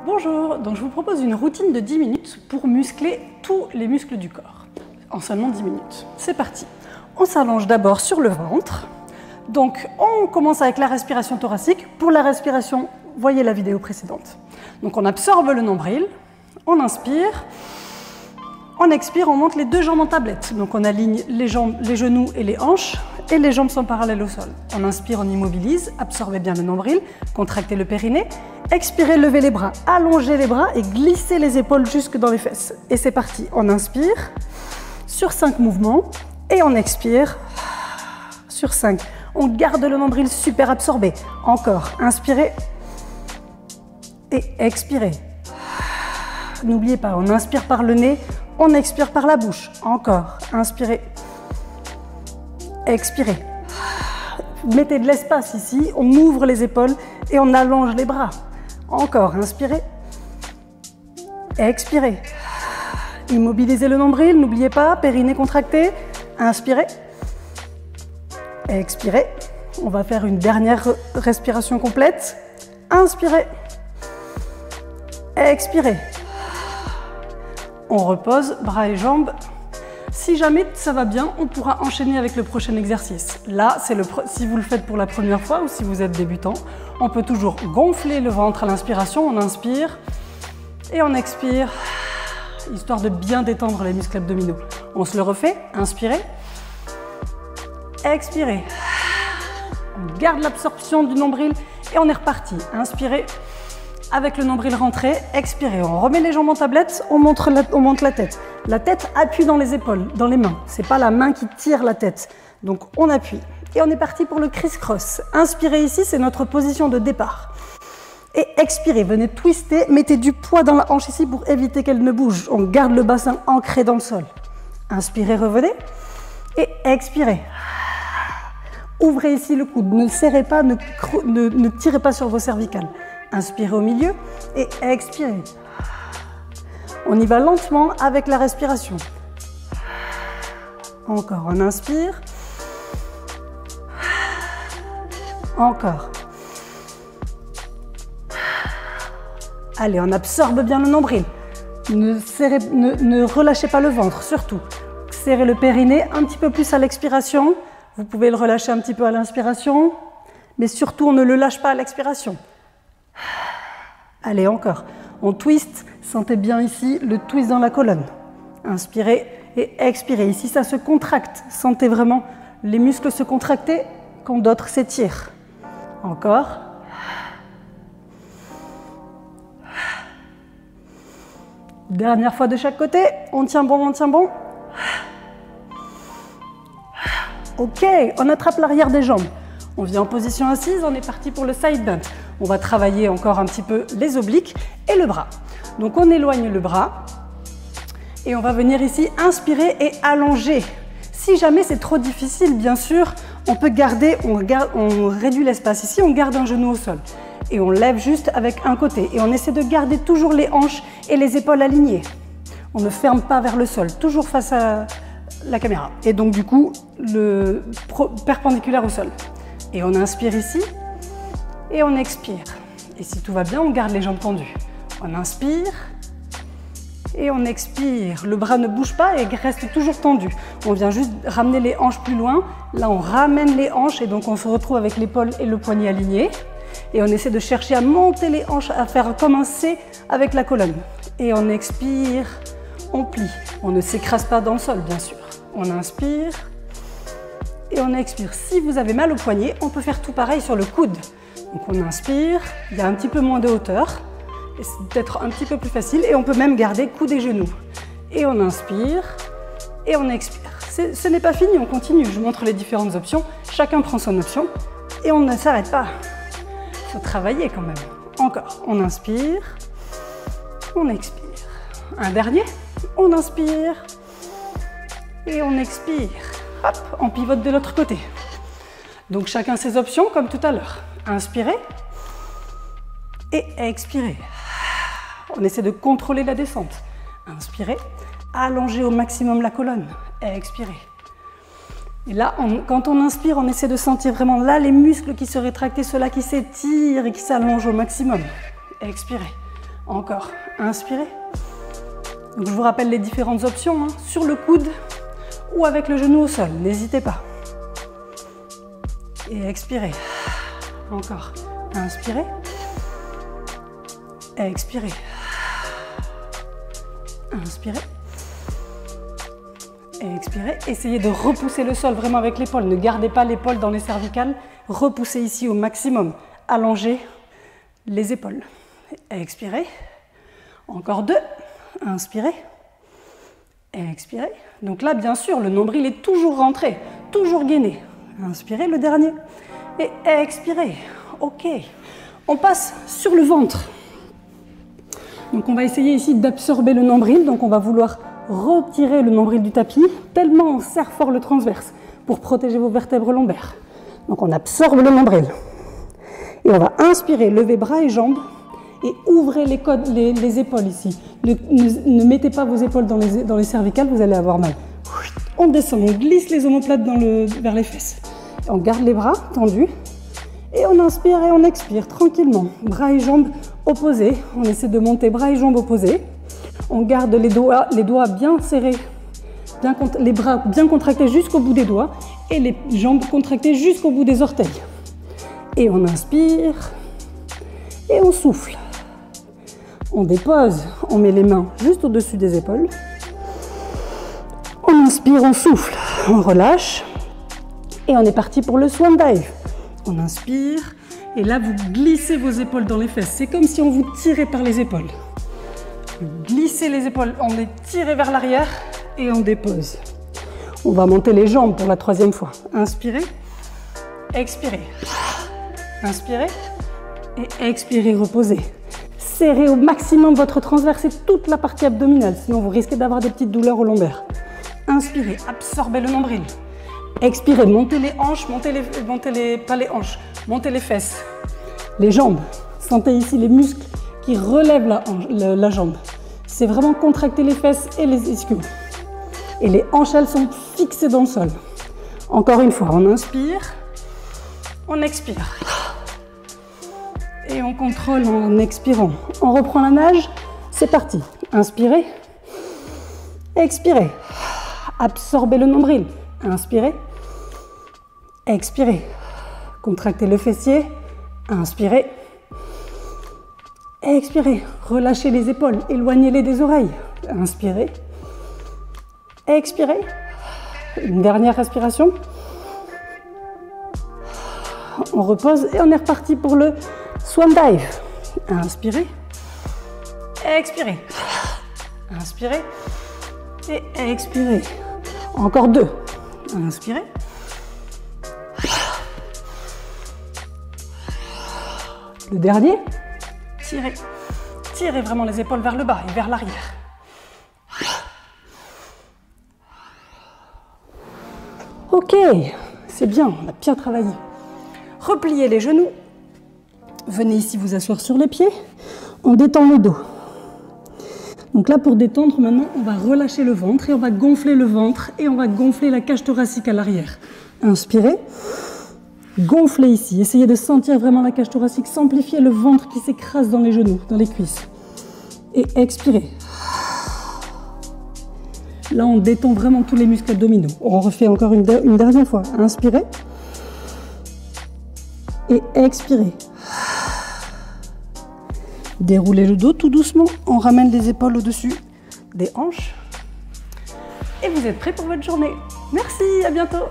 Bonjour, donc je vous propose une routine de 10 minutes pour muscler tous les muscles du corps, en seulement 10 minutes. C'est parti. On s'allonge d'abord sur le ventre. Donc on commence avec la respiration thoracique. Pour la respiration, voyez la vidéo précédente. Donc on absorbe le nombril, on inspire, on expire, on monte les deux jambes en tablette. Donc on aligne les jambes, les genoux et les hanches et les jambes sont parallèles au sol. On inspire, on immobilise, absorbez bien le nombril, contractez le périnée. Expirez, levez les bras, allongez les bras et glissez les épaules jusque dans les fesses. Et c'est parti, on inspire sur 5 mouvements et on expire sur 5. On garde le nombril super absorbé. Encore, inspirez et expirez. N'oubliez pas, on inspire par le nez, on expire par la bouche. Encore, inspirez, expirez. Mettez de l'espace ici, on ouvre les épaules et on allonge les bras. Encore, inspirez, expirez. Immobilisez le nombril, n'oubliez pas, périnée contracté. Inspirez, expirez. On va faire une dernière respiration complète. Inspirez, expirez. On repose, bras et jambes. Si jamais ça va bien, on pourra enchaîner avec le prochain exercice. Là, si vous le faites pour la première fois ou si vous êtes débutant, on peut toujours gonfler le ventre à l'inspiration. On inspire et on expire, histoire de bien détendre les muscles abdominaux. On se le refait. Inspirez, expirez. On garde l'absorption du nombril et on est reparti. Inspirez. Avec le nombril rentré, expirez. On remet les jambes en tablette, on monte la tête. La tête appuie dans les épaules, dans les mains. Ce n'est pas la main qui tire la tête. Donc on appuie. Et on est parti pour le criss-cross. Inspirez ici, c'est notre position de départ. Et expirez, venez twister, mettez du poids dans la hanche ici pour éviter qu'elle ne bouge. On garde le bassin ancré dans le sol. Inspirez, revenez. Et expirez. Ouvrez ici le coude, ne serrez pas, ne tirez pas sur vos cervicales. Inspirez au milieu et expirez. On y va lentement avec la respiration. Encore, on inspire. Encore. Allez, on absorbe bien le nombril. Ne relâchez pas le ventre, surtout. Serrez le périnée un petit peu plus à l'expiration. Vous pouvez le relâcher un petit peu à l'inspiration, mais surtout, on ne le lâche pas à l'expiration. Allez, encore. On twist. Sentez bien ici le twist dans la colonne. Inspirez et expirez. Ici, ça se contracte. Sentez vraiment les muscles se contracter quand d'autres s'étirent. Encore. Dernière fois de chaque côté. On tient bon, on tient bon. Ok, on attrape l'arrière des jambes. On vient en position assise, on est parti pour le side bend. On va travailler encore un petit peu les obliques et le bras. Donc on éloigne le bras et on va venir ici inspirer et allonger. Si jamais c'est trop difficile, bien sûr, on peut garder, on réduit l'espace ici, on garde un genou au sol. Et on lève juste avec un côté. Et on essaie de garder toujours les hanches et les épaules alignées. On ne ferme pas vers le sol, toujours face à la caméra. Et donc du coup, perpendiculaire au sol. Et on inspire ici et on expire. Et si tout va bien, on garde les jambes tendues. On inspire et on expire. Le bras ne bouge pas et reste toujours tendu. On vient juste ramener les hanches plus loin. Là, on ramène les hanches et donc on se retrouve avec l'épaule et le poignet alignés. Et on essaie de chercher à monter les hanches, à faire comme un C avec la colonne. Et on expire, on plie. On ne s'écrase pas dans le sol, bien sûr. On inspire et on expire. Si vous avez mal au poignet, on peut faire tout pareil sur le coude. Donc on inspire, il y a un petit peu moins de hauteur, et c'est peut-être un petit peu plus facile, et on peut même garder coude et genoux. Et on inspire, et on expire. Ce n'est pas fini, on continue, je vous montre les différentes options, chacun prend son option, et on ne s'arrête pas. Il faut travailler quand même. Encore, on inspire, on expire. Un dernier, on inspire, et on expire. Hop, on pivote de l'autre côté. Donc chacun ses options, comme tout à l'heure. Inspirez et expirez. On essaie de contrôler la descente. Inspirez, allongez au maximum la colonne. Expirez. Et là, quand on inspire, on essaie de sentir vraiment là les muscles qui se rétractent, ceux-là qui s'étirent et qui s'allongent au maximum. Expirez. Encore. Inspirez. Donc, je vous rappelle les différentes options, hein, sur le coude ou avec le genou au sol. N'hésitez pas. Et expirez. Encore. Inspirez. Expirez. Inspirez. Expirez. Essayez de repousser le sol vraiment avec l'épaule. Ne gardez pas l'épaule dans les cervicales. Repoussez ici au maximum. Allongez les épaules. Expirez. Encore 2. Inspirez. Expirez. Donc là, bien sûr, le nombril est toujours rentré, toujours gainé. Inspirez, le dernier. Et expirez. Ok. On passe sur le ventre. Donc on va essayer ici d'absorber le nombril. Donc on va vouloir retirer le nombril du tapis, tellement on serre fort le transverse pour protéger vos vertèbres lombaires. Donc on absorbe le nombril. Et on va inspirer, lever bras et jambes. Et ouvrez les épaules ici. Ne mettez pas vos épaules dans les cervicales, vous allez avoir mal. On descend, on glisse les omoplates vers les fesses. On garde les bras tendus. Et on inspire et on expire tranquillement. Bras et jambes opposés. On essaie de monter bras et jambes opposés. On garde les doigts bien serrés. Les bras bien contractés jusqu'au bout des doigts. Et les jambes contractées jusqu'au bout des orteils. Et on inspire. Et on souffle. On dépose, on met les mains juste au-dessus des épaules. On inspire, on souffle, on relâche. Et on est parti pour le swan dive. On inspire, et là vous glissez vos épaules dans les fesses. C'est comme si on vous tirait par les épaules. Vous glissez les épaules, on les tire vers l'arrière et on dépose. On va monter les jambes pour la 3e fois. Inspirez, expirez. Inspirez et expirez, reposez. Serrez au maximum votre transverse et toute la partie abdominale, sinon vous risquez d'avoir des petites douleurs au lombaire. Inspirez, absorbez le nombril. Expirez, montez les hanches, pas les hanches, montez les fesses, les jambes. Sentez ici les muscles qui relèvent la jambe. C'est vraiment contracter les fesses et les ischios. Et les hanches, elles sont fixées dans le sol. Encore une fois, on inspire, on expire. Et on contrôle en expirant. On reprend la nage, c'est parti. Inspirez, expirez. Absorbez le nombril. Inspirez, expirez. Contractez le fessier, inspirez, expirez. Relâchez les épaules, éloignez-les des oreilles. Inspirez, expirez. Une dernière respiration. On repose et on est reparti pour le swan dive. Inspirez, expirez. Inspirez et expirez. Encore 2. Inspirez. Le dernier. Tirez. Tirez vraiment les épaules vers le bas et vers l'arrière. Ok, c'est bien, on a bien travaillé. Repliez les genoux. Venez ici vous asseoir sur les pieds. On détend le dos. Donc là, pour détendre, maintenant, on va relâcher le ventre et on va gonfler le ventre et on va gonfler la cage thoracique à l'arrière. Inspirez. Gonflez ici. Essayez de sentir vraiment la cage thoracique s'amplifier, le ventre qui s'écrase dans les genoux, dans les cuisses. Et expirez. Là, on détend vraiment tous les muscles abdominaux. On refait encore une dernière fois. Inspirez. Et expirez. Déroulez le dos tout doucement. On ramène les épaules au-dessus des hanches. Et vous êtes prêts pour votre journée. Merci, à bientôt.